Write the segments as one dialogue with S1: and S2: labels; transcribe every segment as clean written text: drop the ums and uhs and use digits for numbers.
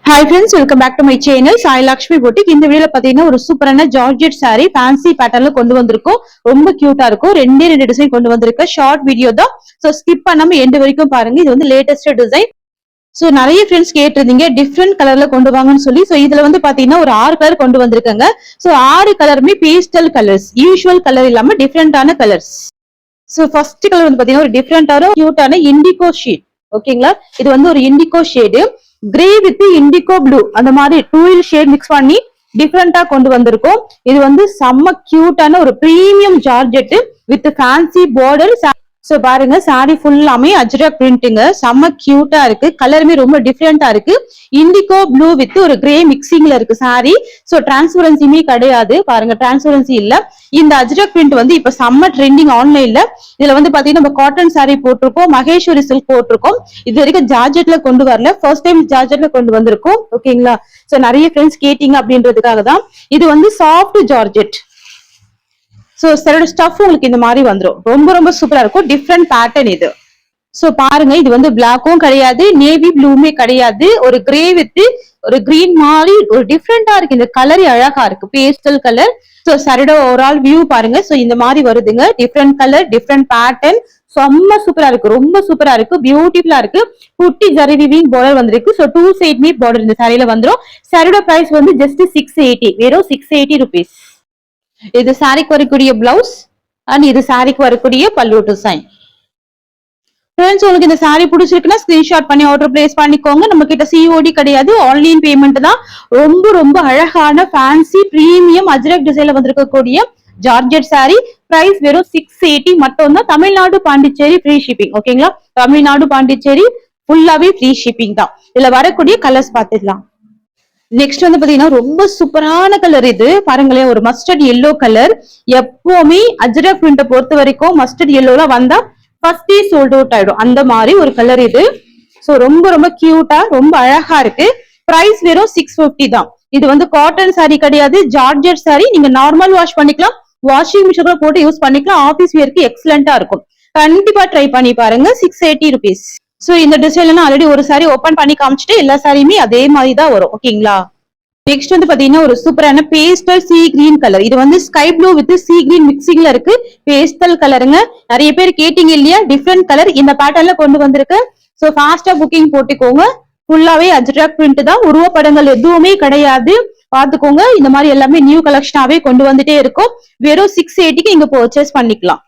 S1: Hi friends, welcome back to my channel. Sai Lakshmi Boutique. இந்த வீடியோல பாத்தீங்கன்னா ஒரு சூப்பரான ஜார்ஜெட் saree ஃபேன்சி பேட்டர்ன்ல கொண்டு வந்திருக்கோம். ரொம்ப கியூட்டா இருக்கும். ரெண்டு டிசைன் கொண்டு வந்திருக்க ஷார்ட் வீடியோ தான். சோ ஸ்கிப் பண்ணாம எண்ட் வரைக்கும் பாருங்க. இது வந்து லேட்டஸ்ட் டிசைன். சோ நிறைய ஃப்ரெண்ட்ஸ் கேட்டிருந்தீங்க டிஃப்ரெண்ட் கலர்ல கொண்டு வாங்கன்னு சொல்லி. சோ இதுல வந்து பாத்தீங்கன்னா ஒரு 6 கலர் கொண்டு வந்திருக்காங்க. சோ 6 கலருமே பேஸ்டல் கலர்ஸ், யூசுவல் கலர் இல்லாம டிஃப்ரெண்டான கலர்ஸ். சோ ஃபர்ஸ்ட் கலர் வந்து பாத்தீங்கன்னா ஒரு டிஃப்ரெண்டான கியூட்டான இண்டிகோ ஷேட். ஓகேங்களா, இது வந்து ஒரு indigo shade. Grey with indigo blue அந்த மாதிரி டூயில் ஷேட் மிக்ஸ் பண்ணி டிஃப்ரெண்டா கொண்டு வந்திருக்கோம். இது வந்து செம்ம கியூட்டான ஒரு premium georgette with fancy border. So பாருங்க, சாரி ஃபுல்லாமே அஜ்ரக் பிரிண்ட்ங்க, செம்ம கியூட்டா இருக்கு. கலருமே ரொம்ப டிஃப்ரெண்டா இருக்கு. இண்டிகோ ப்ளூ வித் ஒரு கிரே மிக்சிங்ல இருக்கு சாரி. சோ டிரான்ஸ்பரன்சியுமே கிடையாது, பாருங்க டிரான்ஸ்பரன்சி இல்ல. இந்த அஜ்ரக் பிரிண்ட் வந்து இப்ப செம்ம ட்ரெண்டிங் ஆன்லைன்ல. இதுல வந்து பாத்தீங்கன்னா நம்ம காட்டன் சாரி போட்டிருக்கோம், மகேஸ்வரி சில்க் போட்டிருக்கோம். இது வரைக்கும் ஜார்ஜெட்ல கொண்டு வரல, ஃபர்ஸ்ட் டைம் ஜார்ஜெட்ல கொண்டு வந்திருக்கோம். ஓகேங்களா, சோ நிறைய ஃப்ரெண்ட்ஸ் கேட்டீங்க அப்படின்றதுக்காக தான். இது வந்து சாஃப்ட் ஜார்ஜெட். சோ சிலோட ஸ்டஃப் உங்களுக்கு இந்த மாதிரி வந்துடும். ரொம்ப ரொம்ப சூப்பரா இருக்கும். டிஃப்ரெண்ட் பேட்டர்ன் இது. சோ பாருங்க, இது வந்து பிளாக்கும் கிடையாது, நேவி ப்ளூமே கிடையாது, ஒரு கிரே வித் ஒரு கிரீன் மாதிரி ஒரு டிஃப்ரெண்டா இருக்கு. இந்த கலர் அழகா இருக்கு, பேஸ்டல் கலர். சோ சரியோட ஓவரால் வியூ பாருங்க. சோ இந்த மாதிரி வருதுங்க, டிஃப்ரெண்ட் கலர், டிஃப்ரெண்ட் பேட்டர்ன். செம்ம சூப்பரா இருக்கு, ரொம்ப சூப்பரா இருக்கு, பியூட்டிஃபுல்லா இருக்கு. குட்டி ஜரி வீவிங் பார்டர் வந்திருக்கு. சோ 2 சைடுமே பார்டர் இந்த சாரியில வந்துடும். சாரியோட பிரைஸ் வந்து ஜஸ்ட் 680, வெறும் 680 ருபீஸ். இது சாரிக்கு வரக்கூடிய பிளவுஸ் அண்ட் இது சாரிக்கு வரக்கூடிய பல்லு டிசைன். ஃப்ரெண்ட்ஸ், உங்களுக்கு இந்த சாரி பிடிச்சிருக்குன்னா ஸ்கிரீன்ஷாட் பண்ணி ஆர்டர் பிளேஸ் பண்ணிக்கோங்க. நம்ம கிட்ட சிஓடி கிடையாது, ஆன்லைன் பேமெண்ட் தான். ரொம்ப ரொம்ப அழகான ஃபேன்சி பிரீமியம் அஜ்ரக் டிசைன்ல வந்திருக்கக்கூடிய ஜார்ஜெட் சாரி. பிரைஸ் வெறும் 680 மட்டும் தான். Tamil Nadu Pondicherry free shipping. ஓகேங்களா, தமிழ்நாடு பாண்டிச்சேரி ஃபுல்லாவே ஃப்ரீ ஷிப்பிங் தான். இதுல வரக்கூடிய கலர்ஸ் பாத்துக்கலாம். நெக்ஸ்ட் வந்து பாத்தீங்கன்னா ரொம்ப சூப்பரான கலர். இது பாருங்களேன், ஒரு மஸ்டர்ட் எல்லோ கலர். எப்பவுமே அஜ்ரக் பிரிண்ட பொறுத்த வரைக்கும் மஸ்டர்ட் எல்லோல வந்தா ஃபர்ஸ்டே சோல்ட் அவுட் ஆயிடும், அந்த மாதிரி ஒரு கலர் இது. சோ ரொம்ப ரொம்ப கியூட்டா, ரொம்ப அழகா இருக்கு. பிரைஸ் வெறும் 650 தான். இது வந்து காட்டன் சாரி கிடையாது, ஜார்ஜெட் சாரி. நீங்க நார்மல் வாஷ் பண்ணிக்கலாம், வாஷிங் மிஷின்ல போட்டு யூஸ் பண்ணிக்கலாம். ஆபீஸ் வியருக்கு எக்ஸலண்டா இருக்கும். கண்டிப்பா ட்ரை பண்ணி பாருங்க. 680 ருபீஸ். சோ இந்த டிசைன்ல ஆல்ரெடி ஒரு சாரி ஓபன் பண்ணி காமிச்சிட்டு எல்லா சாரியுமே அதே மாதிரி தான் வரும். ஓகேங்களா, நெக்ஸ்ட் வந்து பாத்தீங்கன்னா ஒரு சூப்பரான பேஸ்டல் சீ கிரீன் கலர். இது வந்து sky blue with sea green மிக்சிங்ல இருக்கு. பேஸ்டல் கலருங்க, நிறைய பேர் கேட்டீங்க இல்லையா, டிஃப்ரெண்ட் கலர் இந்த பேட்டர்ன்ல கொண்டு வந்திருக்கு. சோ ஃபாஸ்டா புக்கிங் போட்டுக்கோங்க. ஃபுல்லாவே அஜ்ரக் பிரிண்ட் தான், உருவப்படங்கள் எதுவுமே கிடையாது. பாத்துக்கோங்க, இந்த மாதிரி எல்லாமே நியூ கலெக்ஷனாவே கொண்டு வந்துட்டே இருக்கும். வெறும் 680க்கு இங்க பர்ச்சேஸ் பண்ணிக்கலாம்.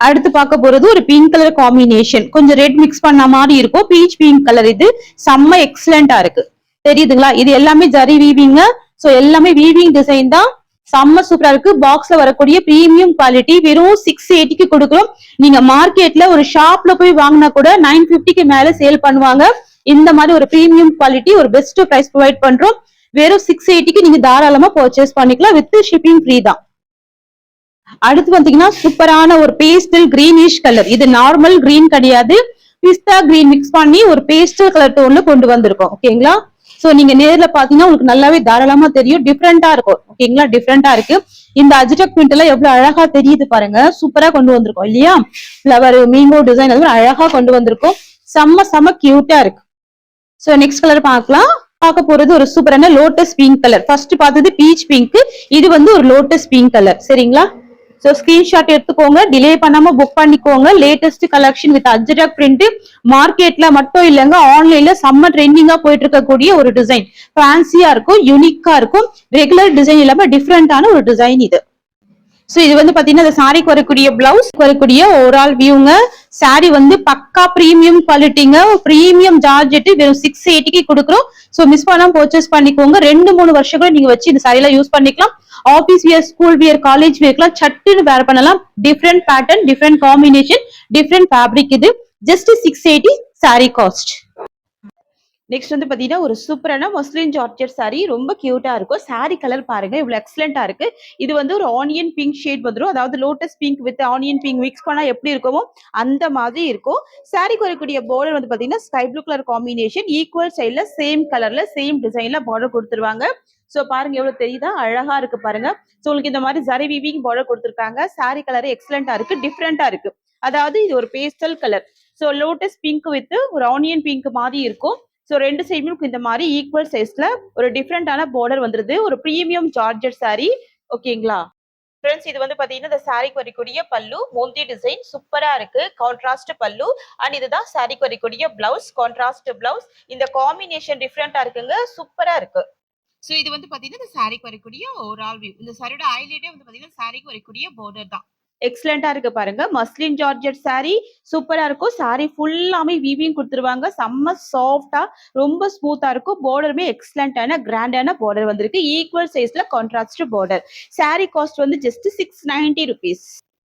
S1: அடுத்து பார்க்க போறது ஒரு பிங்க் கலர் காம்பினேஷன், கொஞ்சம் ரெட் மிக்ஸ் பண்ண மாதிரி இருக்கும். Beach pink colour. இது செம்ம எக்ஸலண்டா இருக்கு, தெரியுதுங்களா. இது எல்லாமே ஜரி வீவிங்க. சோ எல்லாமே வீவிங் டிசைன் தான். செம்ம சூப்பரா இருக்கு. பாக்ஸ்ல வரக்கூடிய பிரீமியம் குவாலிட்டி. வெறும் 680க்கு கொடுக்குறோம். நீங்க மார்க்கெட்ல ஒரு ஷாப்ல போய் வாங்கினா கூட 950க்கு மேல சேல் பண்ணுவாங்க. இந்த மாதிரி ஒரு பிரீமியம் குவாலிட்டி, ஒரு பெஸ்ட் பிரைஸ் ப்ரொவைட் பண்றோம். வெறும் 680க்கு நீங்க தாராளமா பர்ச்சேஸ் பண்ணிக்கலாம், வித் ஷிப்பிங் ஃப்ரீ தான். அடுத்து பாத்தீங்கன்னா சூப்பரான ஒரு பேஸ்டல் கிரீனிஷ் கலர். இது நார்மல் கிரீன் கிடையாது, பிஸ்தா கிரீன் மிக்ஸ் பண்ணி ஒரு பேஸ்டல் கலர் டோன்ல கொண்டு வந்திருக்கோம். ஓகேங்களா, சோ நீங்க நேர்ல பாத்தீங்கன்னா உங்களுக்கு நல்லாவே தாராளமா தெரியும், டிஃப்ரெண்டா இருக்கும். ஓகேங்களா, டிஃப்ரெண்டா இருக்கு. இந்த அஜ்ரக் பிரிண்ட் எல்லாம் எவ்வளவு அழகா தெரியுது பாருங்க. சூப்பரா கொண்டு வந்திருக்கோம் இல்லையா. ஃபிளவர் மீங்கோ டிசைன் அழகா கொண்டு வந்திருக்கோம். செம்ம செம்ம கியூட்டா இருக்கு. சோ நெக்ஸ்ட் கலர் பார்க்கலாம். பார்க்க போறது ஒரு சூப்பரான லோட்டஸ் பிங்க் கலர். ஃபர்ஸ்ட் பார்த்தது பீச் பிங்க், இது வந்து ஒரு லோட்டஸ் பிங்க் கலர். சரிங்களா, சோ ஸ்கிரீன்ஷாட் எடுத்துக்கோங்க, டிலே பண்ணாம புக் பண்ணிக்கோங்க. Latest collection with Ajrakh print. மார்க்கெட்ல மட்டும் இல்லங்க, ஆன்லைன்ல செம்ம ட்ரெண்டிங்கா போயிட்டு இருக்கக்கூடிய ஒரு டிசைன். ஃபேன்சியா இருக்கும், யூனிக்கா இருக்கும். ரெகுலர் டிசைன் இல்லாம டிஃப்ரெண்டான ஒரு டிசைன் இது. சோ இது வந்து பாத்தீங்கன்னா இந்த சாரிக்கு வரக்கூடிய பிளவுஸ், வரக்கூடிய ஓவரால் வியூங்க. சாரி வந்து பக்கா பிரீமியம் குவாலிட்டிங்க, பிரீமியம் ஜார்ஜெட். வெறும் 680க்கு கொடுக்குறோம். சோ மிஸ் பண்ணாம பர்ச்சேஸ் பண்ணிக்கோங்க. 2-3 வருஷம் கூட நீங்க வச்சு இந்த சாரியில யூஸ் பண்ணிக்கலாம். Office wear, school wear, college வியர்க்கெல்லாம் சட்டுன்னு வேர் பண்ணலாம். Different pattern, different combination, different fabric. இது ஜஸ்ட் 680 சாரி காஸ்ட். நெக்ஸ்ட் வந்து பாத்தீங்கன்னா ஒரு சூப்பரான மஸ்லின் ஜார்ஜெட் சாரி. ரொம்ப கியூட்டா இருக்கும். சாரி கலர் பாருங்க, இவ்வளவு எக்ஸலண்டா இருக்கு. இது வந்து ஒரு ஆனியன் பிங்க் ஷேட் வந்துடும். அதாவது lotus pink with onion pink mix பண்ணா எப்படி இருக்குமோ அந்த மாதிரி இருக்கும். சாரிக்கு வரக்கூடிய பார்டர் வந்து பாத்தீங்கன்னா sky blue colour combination, equal சைட்ல சேம் கலர்ல சேம் டிசைன்ல பார்டர் கொடுத்துருவாங்க. சோ பாருங்க எவ்வளவு தெரியுதா, அழகா இருக்கு பாருங்க. சோ உங்களுக்கு இந்த மாதிரி ஜரி வீவிங் பார்டர் கொடுத்துருக்காங்க. சாரி கலர் எக்ஸலண்டா இருக்கு, டிஃப்ரெண்டா இருக்கு. அதாவது இது ஒரு pastel colour. So lotus pink with ஒரு ஆனியன் பிங்க் மாதிரி இருக்கும். ஸோ 2 சைடுமே இந்த மாதிரி ஈக்குவல் சைஸ்ல ஒரு டிஃப்ரெண்டான பார்டர் வந்துருது. ஒரு பிரீமியம் ஜார்ஜெட் saree. ஓகேங்களா? ஃப்ரெண்ட்ஸ் இது வந்து பாத்தீங்கன்னா இந்த சாரிக்கு வரக்கூடிய பல்லு, மோந்தி டிசைன் சூப்பரா இருக்கு. கான்ட்ராஸ்ட் பல்லு அண்ட் இதுதான் சாரிக்கு வரக்கூடிய பிளவுஸ், கான்ட்ராஸ்ட் பிளவுஸ். இந்த காம்பினேஷன் டிஃப்ரெண்டா இருக்குங்க, சூப்பரா இருக்கு. சோ இது வந்து பாத்தீங்கன்னா இந்த சாரிக்கு வரக்கூடிய ஓவரால் வியூ. இந்த சாரியோட ஹைலைட்டே வந்து பாத்தீங்கன்னா சாரிக்கு வரக்கூடிய பார்டர் தான். எக்ஸலண்டா இருக்கு பாருங்க. மஸ்லின் ஜார்ஜெட் saree சூப்பரா இருக்கும். saree ஃபுல்லாமே வீவிங் கொடுத்துருவாங்க. செம்ம சாஃப்டா ரொம்ப ஸ்மூத்தா இருக்கும். பார்டருமே எக்ஸலண்டான கிராண்டான பார்டர் வந்திருக்கு. ஈக்குவல் சைஸ்ல கான்ட்ராஸ்ட் பார்டர். saree காஸ்ட் வந்து ஜஸ்ட் 690 rupees.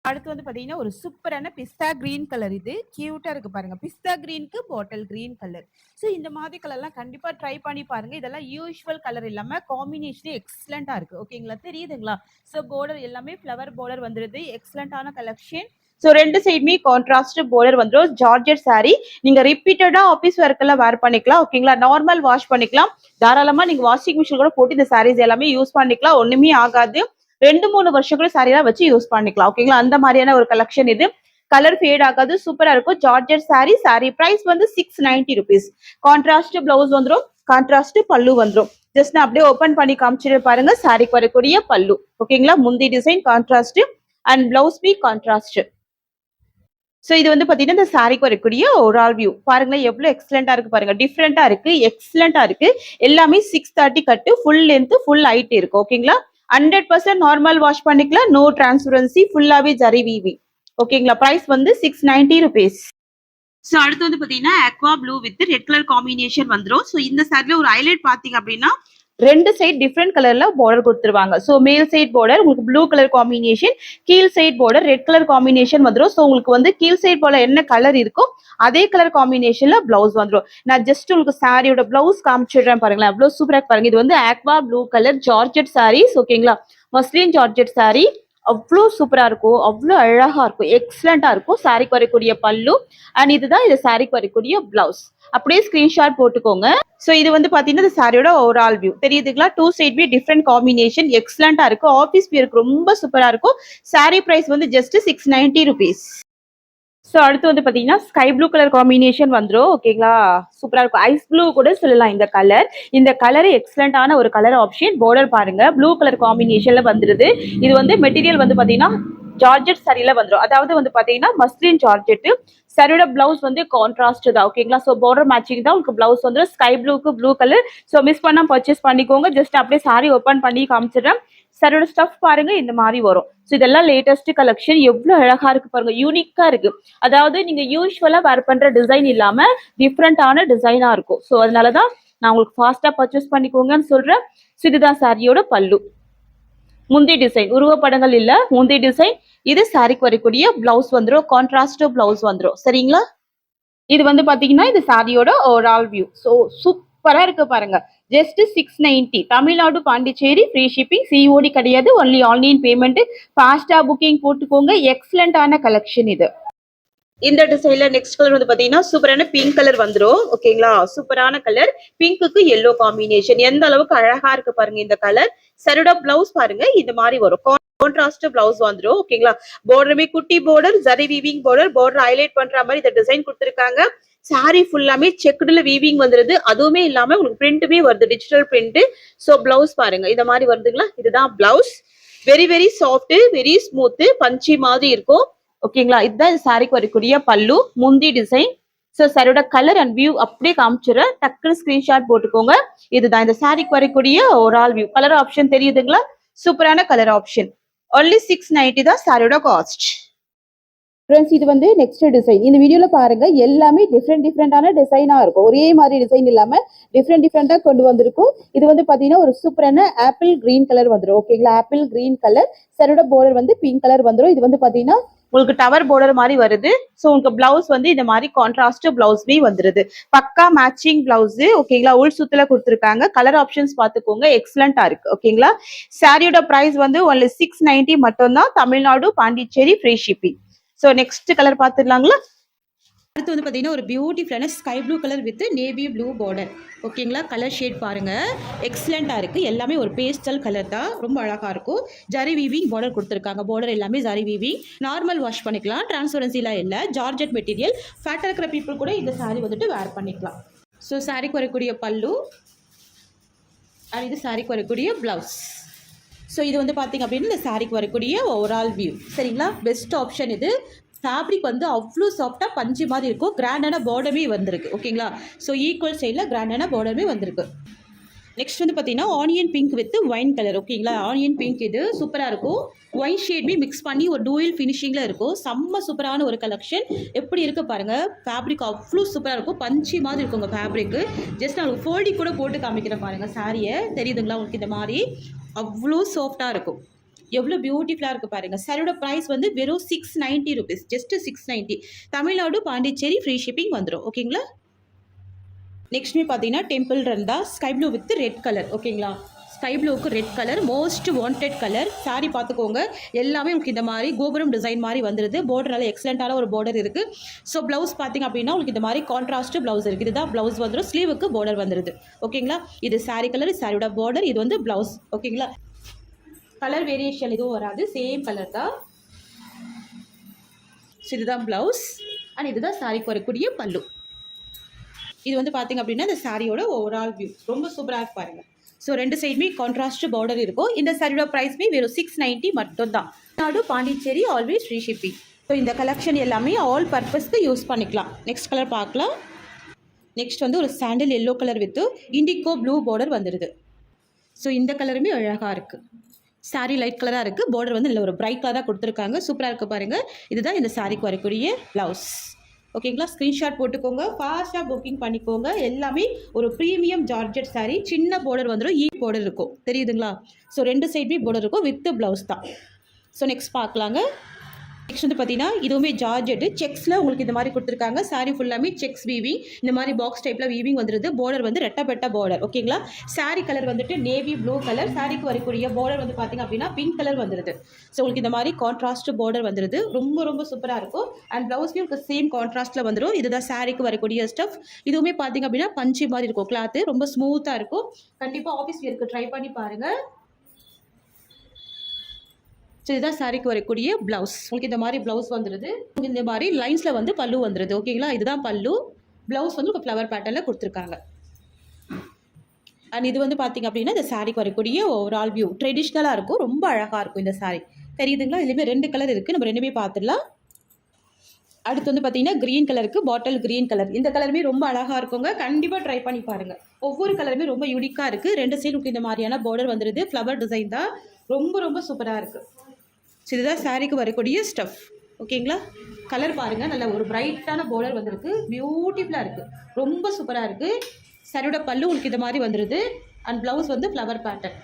S1: அடுத்து வந்து பாத்தீங்கன்னா ஒரு சூப்பரான பிஸ்தா கிரீன் கலர். இது கியூட்டா இருக்கு பாருங்க. பிஸ்தா கிரீனுக்கு பாட்டில் கிரீன் கலர். ஸோ இந்த மாதிரி கலர்லாம் கண்டிப்பா ட்ரை பண்ணி பாருங்க. இதெல்லாம் யூஸ்வல் கலர் இல்லாம காம்பினேஷனே எக்ஸலண்டா இருக்கு. ஓகேங்களா? தெரியுதுங்களா? ஸோ பார்டர் எல்லாமே ஃப்ளவர் பார்டர் வந்துருது. எக்ஸலண்டான கலெக்ஷன். ஸோ 2 சைடுமே கான்ட்ராஸ்ட் பார்டர் வந்துடும். ஜார்ஜெட் saree நீங்க ரிப்பீட்டடா ஆஃபீஸ் ஒர்க்கெல்லாம் வேர் பண்ணிக்கலாம். ஓகேங்களா? நார்மல் வாஷ் பண்ணிக்கலாம். தாராளமா நீங்க வாஷிங் மிஷின் கூட போட்டு இந்த sarees எல்லாமே யூஸ் பண்ணிக்கலாம். ஒண்ணுமே ஆகாது. 2-3 வருஷம் கூட சாரீலாம் வச்சு யூஸ் பண்ணிக்கலாம். ஓகேங்களா? அந்த மாதிரியான ஒரு கலெக்ஷன் இது. கலர் ஃபேட் ஆகாது. சூப்பரா இருக்கும். Georgette saree. saree பிரைஸ் வந்து 690 rupees. கான்ட்ராஸ்ட் பிளவுஸ் வந்துரும். கான்ட்ராஸ்ட் பல்லு வந்துரும். ஜஸ்ட் நான் அப்படியே ஓபன் பண்ணி காமிச்சிட்டு பாருங்க. சாரிக்கு வரக்கூடிய பல்லு. ஓகேங்களா? முந்தி design contrast and blouse B contrast. So இது வந்து பாத்தீங்கன்னா இந்த சாரிக்கு வரக்கூடிய ஓவரால் வியூ பாருங்களேன். எவ்வளவு எக்ஸலண்டா இருக்கு பாருங்க. டிஃப்ரெண்டா இருக்கு. எக்ஸலண்டா இருக்கு. எல்லாமே 630 கட்டு. ஃபுல் லென்த் ஃபுல் ஹைட் இருக்கு. ஓகேங்களா? 100% நார்மல் வாஷ் பண்ணிக்கலாம். No transparency. ஃபுல்லாவே ஜரி வீவிங். ஓகேங்களா? பிரைஸ் வந்து 690 rupees. சோ அடுத்து வந்து பாத்தீங்கன்னா aqua blue with red colour combination வந்துரும். சோ இந்த சாரில ஒரு ஹைலைட் பாத்தீங்க அப்படின்னா 2 சைடு டிஃப்ரெண்ட் கலர்ல பார்டர் கொடுத்துருவாங்க. சோ மேல் சைட் பார்டர் உங்களுக்கு ப்ளூ கலர் காம்பினேஷன், கீழ் side border red colour combination வந்துரும். சோ உங்களுக்கு வந்து கீழ் சைட் போல என்ன கலர் இருக்கோ அதே கலர் காம்பினேஷன்ல பிளவுஸ் வந்துரும். நான் ஜஸ்ட் உங்களுக்கு சாரியோட பிளவுஸ் காமிச்சிடுறேன் பாருங்களேன். அவ்வளவு சூப்பரா பாருங்க. இது வந்து Aqua blue colour georgette sarees. ஓகேங்களா? மஸ்லின் ஜார்ஜெட் saree அவ்வளோ சூப்பரா இருக்கும். அவ்வளோ அழகா இருக்கும். எக்ஸலண்டா இருக்கும். சாரிக்கு வரக்கூடிய பல்லு அண்ட் இதுதான் இது சாரிக்கு வரக்கூடிய பிளவுஸ். அப்படியே ஸ்கிரீன்ஷாட் போட்டுக்கோங்க. சோ இது வந்து பாத்தீங்கன்னா இந்த சாரியோட ஓவரால் வியூ தெரியுதுங்களா? 2 சைட் பி டிஃப்ரெண்ட் காம்பினேஷன் எக்ஸலண்டா இருக்கும். ஆஃபீஸ் வியருக்கு ரொம்ப சூப்பரா இருக்கும். சாரி பிரைஸ் வந்து ஜஸ்ட் 690 rupees. சோ அடுத்து வந்து பாத்தீங்கன்னா ஸ்கை ப்ளூ கலர் காம்பினேஷன் வந்துரும். ஓகேங்களா? சூப்பரா இருக்கும். ஐஸ் ப்ளூ கூட சொல்லலாம் இந்த கலர். இந்த கலர் எக்ஸலண்டான ஒரு கலர் ஆப்ஷன். பார்டர் பாருங்க ப்ளூ கலர் காம்பினேஷன்ல வந்துருது. இது வந்து மெட்டீரியல் வந்து பாத்தீங்கன்னா ஜார்ஜெட் சரியில வந்துரும். அதாவது வந்து பாத்தீங்கன்னா மஸ்லின் ஜார்ஜெட். சரியோட பிளவுஸ் வந்து கான்ட்ராஸ்ட் தான். ஓகேங்களா? சோ பார்டர் மேட்சிங் தான் உங்களுக்கு பிளவுஸ் வந்து ஸ்கை ப்ளூக்கு ப்ளூ கலர். சோ மிஸ் பண்ணாம பர்ச்சேஸ் பண்ணிக்கோங்க. ஜஸ்ட் அப்படியே சாரி ஓபன் பண்ணி காமிச்சிடுறேன். சாரியோட ஸ்டஃப் பாருங்க இந்த மாதிரி வரும். ஸோ இதெல்லாம் லேட்டஸ்ட் கலெக்ஷன். எவ்வளவு அழகா இருக்கு பாருங்க. யூனிக்கா இருக்கு. அதாவது நீங்க யூஸ்வலா வேர் பண்ற டிசைன் இல்லாம டிஃப்ரெண்டான டிசைனா இருக்கும். ஸோ அதனாலதான் நான் உங்களுக்கு ஃபாஸ்டா பர்ச்சேஸ் பண்ணிக்கோங்கன்னு சொல்றேன். ஸோ இதுதான் சாரியோட பல்லு. முந்தி டிசைன் உருவப்படங்கள் இல்ல, முந்தி டிசைன். இது சாரிக்கு வரக்கூடிய பிளவுஸ் வந்துரும். கான்ட்ராஸ்ட் பிளவுஸ் வந்துரும். சரிங்களா? இது வந்து பாத்தீங்கன்னா இது சாரியோட ஓவரால் வியூ. சோ சூப்பரா இருக்கு பாருங்க. Just 690. Tamil Nadu Pondicherry free shipping. COD கிடையாது. Only online payment. ஃபாஸ்டா புக்கிங் போட்டுக்கோங்க. எக்ஸலண்டான கலெக்ஷன் இது. இந்த டிசைன்ல நெக்ஸ்ட் கலர் வந்து பாத்தீங்கன்னா சூப்பரான பிங்க் கலர் வந்துரும். ஓகேங்களா? சூப்பரான கலர். பிங்க்குக்கு yellow combination. எந்த அளவுக்கு அழகா இருக்கு பாருங்க இந்த கலர். சரியோட பிளவுஸ் பாருங்க இந்த மாதிரி வரும். கான்ட்ராஸ்ட் பிளவுஸ் வந்துரும். ஓகேங்களா? பார்டருமே குட்டி border, zari weaving border. Border highlight பண்ற மாதிரி இந்த டிசைன் கொடுத்திருக்காங்க. சாரி ஃபுல்லாமே செக்குடுல வீவிங் வந்துருது. அதுவுமே இல்லாம உங்களுக்கு பிரிண்ட்டுமே வருது. Digital print. சோ பிளவுஸ் பாருங்க இந்த மாதிரி வருதுங்களா? இதுதான் blouse. Very very soft, very smooth, பஞ்சி மாதிரி இருக்கும். ஓகேங்களா? இதுதான் சாரிக்கு வரக்கூடிய பல்லு. முந்தி டிசைன். சோ சாரியோட கலர் அண்ட் வியூ அப்படியே காமிச்சிடுறேன். டக்குன்னு ஸ்கிரீன்ஷாட் போட்டுக்கோங்க. இதுதான் இந்த சாரிக்கு வரக்கூடிய ஓவரால் வியூ. கலர் ஆப்ஷன் தெரியுதுங்களா? சூப்பரான கலர் ஆப்ஷன். ஒன்லி 690 தான் சாரியோட காஸ்ட். ஃப்ரெண்ட்ஸ் இது வந்து நெக்ஸ்ட் டிசைன். இந்த வீடியோல பாருங்க எல்லாமே டிஃப்ரெண்டான டிசைனா இருக்கும். ஒரே மாதிரி டிசைன் இல்லாம டிஃப்ரெண்டா கொண்டு வந்திருக்கும். இது வந்து பாத்தீங்கன்னா ஒரு சூப்பரான ஆப்பிள் கிரீன் கலர் வந்துடும். ஓகேங்களா? Apple green colour. சாரியோட பார்டர் வந்து பிங்க் கலர் வந்துடும். இது வந்து பாத்தீங்கன்னா உங்களுக்கு டவர் பார்டர் மாதிரி வருது. சோ உங்களுக்கு பிளவுஸ் வந்து இந்த மாதிரி கான்ட்ராஸ்ட் பிளவுஸ்மே வந்துருது. பக்கா மேட்சிங் பிளவுஸ். ஓகேங்களா? உள் சுத்துல கொடுத்துருக்காங்க. கலர் ஆப்ஷன்ஸ் பாத்துக்கோங்க. எக்ஸலண்டா இருக்கு. ஓகேங்களா? சாரியோட பிரைஸ் வந்து ஒன்லி 690 மட்டும் தான். Tamil Nadu Pondicherry free shipping. So next colour பாத்துடலாங்களா? அடுத்து வந்து பாத்தீங்கன்னா ஒரு பியூட்டிஃபுல்லான sky blue colour with navy blue border. ஓகேங்களா? கலர் ஷேட் பாருங்க. எக்ஸலண்டா இருக்கு. எல்லாமே ஒரு பேஸ்டல் கலர் தான். ரொம்ப அழகா இருக்கும். ஜரி வீவிங் பார்டர் கொடுத்துருக்காங்க. பார்டர் எல்லாமே ஜரி வீவிங். நார்மல் வாஷ் பண்ணிக்கலாம். டிரான்ஸ்பரன்சிலாம் இல்லை. Georgette material. ஃபேட்டா இருக்கிற பீப்புள் கூட இந்த சாரி வந்துட்டு வேர் பண்ணிக்கலாம். ஸோ சாரிக்கு வரக்கூடிய பல்லு அண்ட் இது சாரிக்கு வரக்கூடிய ப்ளவுஸ். ஸோ இது வந்து பார்த்திங்க அப்படின்னா இந்த சாரிக்கு வரக்கூடிய ஓவரால் வியூ. சரிங்களா, பெஸ்ட் ஆப்ஷன் இது. ஃபேப்ரிக் வந்து அவ்வளோ சாஃப்டாக பஞ்சு மாதிரி இருக்கும். கிராண்டான பார்டருமே வந்திருக்கு. ஓகேங்களா, ஸோ ஈக்குவல் சைடில் கிராண்டான பார்டருமே வந்திருக்கு. நெக்ஸ்ட் வந்து பார்த்தீங்கன்னா onion pink with wine colour. ஓகேங்களா, ஆனியன் பிங்க் இது சூப்பராக இருக்கும். ஒயின் ஷேட்மே மிக்ஸ் பண்ணி ஒரு டூயல் ஃபினிஷிங்கில் இருக்கும். செம்ம சூப்பரான ஒரு கலெக்ஷன். எப்படி இருக்கு பாருங்கள், ஃபேப்ரிக் அவ்வளோ சூப்பராக இருக்கும். பஞ்சு மாதிரி இருக்கும் உங்கள் ஃபேப்ரிக்கு. ஜஸ்ட் நான் ஃபோல்டி கூட போட்டு காமிக்கிறேன் பாருங்கள் சாரியை. தெரியுதுங்களா உங்களுக்கு? இந்த மாதிரி அவ்வளோ சாஃப்டாக இருக்கும். எவ்வளோ பியூட்டிஃபுல்லாக இருக்குது பாருங்கள். சாரியோட ப்ரைஸ் வந்து வெறும் 690 rupees. Just 690. Tamil Nadu, Pondicherry free shipping வந்துடும். ஓகேங்களா. நெக்ஸ்ட்மே பார்த்தீங்கன்னா டெம்பிள் ரன் தான். Sky blue with red colour. ஓகேங்களா, ஸ்கை ப்ளூக்கு red colour most wanted colour. Sari பார்த்துக்கோங்க, எல்லாமே உங்களுக்கு இந்த மாதிரி கோபுரம் டிசைன் மாதிரி வந்துடுது. பார்டர் நல்ல எக்ஸலண்ட்டான ஒரு பார்டர் இருக்குது. ஸோ ப்ளவுஸ் பார்த்திங்க அப்படின்னா உங்களுக்கு இந்த மாதிரி கான்ட்ராஸ்ட் ப்ளவுஸ் இருக்குது. இதுதான் ப்ளவுஸ் வந்துடும். ஸ்லீவுக்கு பார்டர் வந்துடுது. ஓகேங்களா, இது சாரி கலர், சாரியோட பார்டர், இது வந்து ப்ளவுஸ். ஓகேங்களா, கலர் வேரியேஷன் எதுவும் வராது, சேம் கலர் தான். ஸோ இதுதான் ப்ளவுஸ் அண்ட் இதுதான் சாரிக்கு வரக்கூடிய பல்லு. இது வந்து பார்த்திங்க அப்படின்னா இந்த சாரியோட ஓவரால் வியூ ரொம்ப சூப்பராக இருக்கு பாருங்கள். ஸோ ரெண்டு சைடுமே கான்ட்ராஸ்ட் பார்டர் இருக்கும். இந்த சாரியோட ப்ரைஸ்மே வெறும் 690 மட்டும் தான். நாடு, Pondicherry always free shipping. So இந்த கலெக்ஷன் எல்லாமே ஆல் பர்பஸ்க்கு யூஸ் பண்ணிக்கலாம். நெக்ஸ்ட் கலர் பார்க்கலாம். நெக்ஸ்ட் வந்து ஒரு sandal yellow colour with indigo blue border வந்துடுது. ஸோ இந்த கலருமே அழகாக இருக்குது. சாரி லைட் கலராக இருக்குது. பார்டர் வந்து இல்லை ஒரு பிரைட் கலராக கொடுத்துருக்காங்க. சூப்பராக இருக்குது பாருங்கள். இதுதான் இந்த சாரிக்கு வரக்கூடிய ப்ளவுஸ். ஓகேங்களா, ஸ்க்ரீன்ஷாட் போட்டுக்கோங்க, ஃபாஸ்ட்டாக புக்கிங் பண்ணிக்கோங்க. எல்லாமே ஒரு ப்ரீமியம் ஜார்ஜெட் சாரீ. சின்ன பார்டர் வந்துடும், பார்டர் இருக்கும். தெரியுதுங்களா? ஸோ ரெண்டு சைடுமே பார்டர் இருக்கும் வித் ப்ளவுஸ் தான். ஸோ நெக்ஸ்ட் பார்க்கலாங்க. நெக்ஸ்ட் வந்து பார்த்தீங்கன்னா இதுவுமே ஜார்ஜெட்டு செக்ஸில் உங்களுக்கு இந்த மாதிரி கொடுத்துருக்காங்க. சாரி ஃபுல்லாமே செக்ஸ் வீவிங், இந்த மாதிரி பாக்ஸ் டைப்பில் வீவிங் வந்துடுது. பார்டர் வந்து ரெட்டப்பட்ட பார்டர். ஓகேங்களா, சாரி கலர் வந்துட்டு நேவி ப்ளூ கலர். சாரிக்கு வரக்கூடிய பார்டர் வந்து பார்த்தீங்க அப்படின்னா பிங்க் கலர் வந்துடுது. ஸோ உங்களுக்கு இந்த மாதிரி கான்ட்ராஸ்ட் பார்டர் வந்துடுது. ரொம்ப ரொம்ப சூப்பராக இருக்கும். அண்ட் ப்ளவுஸ்லேயும் உங்களுக்கு சேம் கான்ட்ராஸ்ட்டில் வந்துடும். இதுதான் சாரிக்கு வரக்கூடிய ஸ்டஃப். இதுவுமே பார்த்தீங்க அப்படின்னா பஞ்சு மாதிரி இருக்கும். கிளாத்து ரொம்ப ஸ்மூத்தாக இருக்கும். கண்டிப்பாக ஆஃபீஸ் வியருக்கு ட்ரை பண்ணி பாருங்கள். ஸோ இதுதான் சாரிக்கு வரக்கூடிய ப்ளவுஸ். உங்களுக்கு இந்த மாதிரி ப்ளவுஸ் வந்துடுது. இந்த மாதிரி லைன்ஸில் வந்து பல்லு வந்துடுது. ஓகேங்களா, இதுதான் பல்லு. ப்ளவுஸ் வந்து உங்களுக்கு ஃப்ளவர் பேட்டர்னில் கொடுத்துருக்காங்க. அண்ட் இது வந்து பார்த்திங்க அப்படின்னா இந்த சாரிக்கு வரக்கூடிய ஓவரால் வியூ ட்ரெடிஷ்னலாக இருக்கும். ரொம்ப அழகாக இருக்கும் இந்த சாரி. தெரியுதுங்களா? இதுலேயுமே ரெண்டு கலர் இருக்குது. நம்ம ரெண்டுமே பார்த்துடலாம். அடுத்து வந்து பார்த்தீங்கன்னா க்ரீன் கலருக்கு பாட்டில் க்ரீன் கலர். இந்த கலருமே ரொம்ப அழகாக இருக்குங்க. கண்டிப்பாக ட்ரை பண்ணி பாருங்கள். ஒவ்வொரு கலருமே ரொம்ப யூனிக்காக இருக்குது. ரெண்டு சைடு இந்த மாதிரியான பார்டர் வந்துடுது. ஃப்ளவர் டிசைன் தான். ரொம்ப ரொம்ப சூப்பராக இருக்குது. ஸோ இதுதான் சாரிக்கு வரக்கூடிய ஸ்டஃப். ஓகேங்களா, கலர் பாருங்கள், நல்ல ஒரு பிரைட்டான பார்டர் வந்திருக்கு. பியூட்டிஃபுல்லாக இருக்குது. ரொம்ப சூப்பராக இருக்குது. சாரியோட பல்லு உங்களுக்கு இந்த மாதிரி வந்துடுது. அண்ட் ப்ளவுஸ் வந்து ஃப்ளவர் பேட்டர்ன்.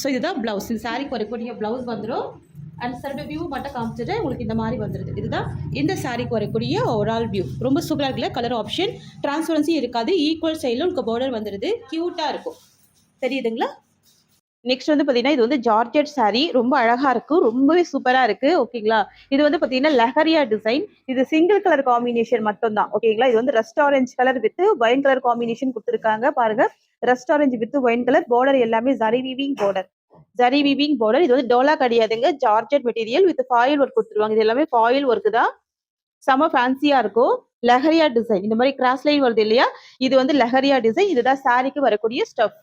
S1: ஸோ இதுதான் ப்ளவுஸ். இந்த சாரிக்கு வரக்கூடிய ப்ளவுஸ் வந்துடும். அண்ட் சாரியோட வியூ மட்டும் காமிச்சிட்டு உங்களுக்கு இந்த மாதிரி வந்துடுது. இதுதான் இந்த சாரிக்கு வரக்கூடிய ஓவரால் வியூ. ரொம்ப சூப்பராக இருக்குல்ல? கலர் ஆப்ஷன் டிரான்ஸ்பரன்சி இருக்காது. ஈக்குவல் சைடில் உங்களுக்கு பார்டர் வந்துடுது. க்யூட்டாக இருக்கும். தெரியுதுங்களா? நெக்ஸ்ட் வந்து பார்த்தீங்கன்னா இது வந்து ஜார்ஜெட் சாரீ. ரொம்ப அழகாக இருக்கும். ரொம்பவே சூப்பராக இருக்குது. ஓகேங்களா, இது வந்து பார்த்தீங்கன்னா லஹரியா டிசைன். இது சிங்கிள் கலர் காம்பினேஷன் மட்டும் தான். ஓகேங்களா, இது வந்து rust orange colour with wine colour combination கொடுத்துருக்காங்க. பாருங்க, rust orange with wine colour. Border எல்லாமே zari weaving border. Zari weaving border. இது வந்து டோலா கிடையாதுங்க, georgette material with foil work கொடுத்துருவாங்க. இது எல்லாமே ஃபாயில் ஒர்க்கு தான். செம ஃபேன்சியாக இருக்கும். லஹரியா டிசைன். இந்த மாதிரி கிராஸ் லைன் வருது இல்லையா, இது வந்து லஹரியா டிசைன். இதுதான் சாரிக்கு வரக்கூடிய ஸ்டஃப்.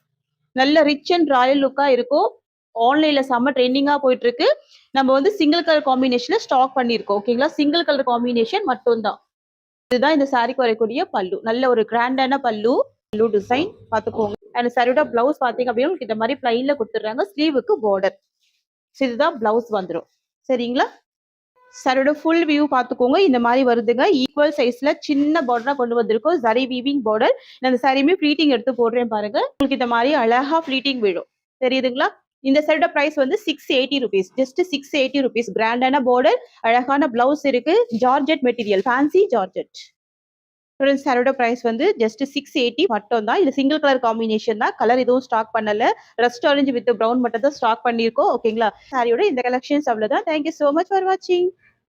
S1: நல்ல ரிச் அண்ட் ராயல் லுக்காக இருக்கும். ஆன்லைன்ல செம்ம ட்ரெண்டிங்காக போயிட்டு இருக்கு. நம்ம வந்து சிங்கிள் கலர் காம்பினேஷன்ல ஸ்டாக் பண்ணியிருக்கோம். ஓகேங்களா, சிங்கிள் கலர் காம்பினேஷன் மட்டும் தான். இதுதான் இந்த சாரிக்கு வரக்கூடிய பல்லு. நல்ல ஒரு கிராண்டான பல்லு டிசைன் பார்த்துக்கோங்க. அண்ட் சாரியோட பிளவுஸ் பார்த்தீங்க அப்படின்னா இந்த மாதிரி பிளைன்ல கொடுத்துட்றாங்க. ஸ்லீவுக்கு பார்டர். இதுதான் பிளவுஸ் வந்துடும். சரிங்களா, சாரியோட ஃபுல் வியூ பார்த்துக்கோங்க. இந்த மாதிரி வருதுங்க. ஈக்குவல் சைஸ்ல சின்ன பார்டரா கொண்டு வந்திருக்கோம். Zari weaving border. நான் இந்த சாரியுமே ஃப்ளீட்டிங் எடுத்து போடுறேன் பாருங்க. உங்களுக்கு இந்த மாதிரி அழகா ஃப்ளீட்டிங் விழும். தெரியுதுங்களா? இந்த சாரியோட பிரைஸ் வந்து 680 ருபீஸ். Just 680 rupees. கிராண்டான பார்டர், அழகான பிளவுஸ் இருக்கு. Georgette material, fancy georgette. சாரியோட பிரைஸ் வந்து ஜஸ்ட் 680 மட்டும் தான். இது சிங்கிள் கலர் காம்பினேஷன் தான். கலர் எதுவும் ஸ்டாக் பண்ணல. ரஸ்ட் ஆரஞ்சு வித் ப்ரௌன் மட்டும் தான் ஸ்டாக் பண்ணியிருக்கோம். ஓகேங்களா, சாரியோட இந்த கலெக்ஷன்ஸ் அவ்வளவுதான். தேங்க்யூ சோ மச் ஃபார் வாட்சிங்.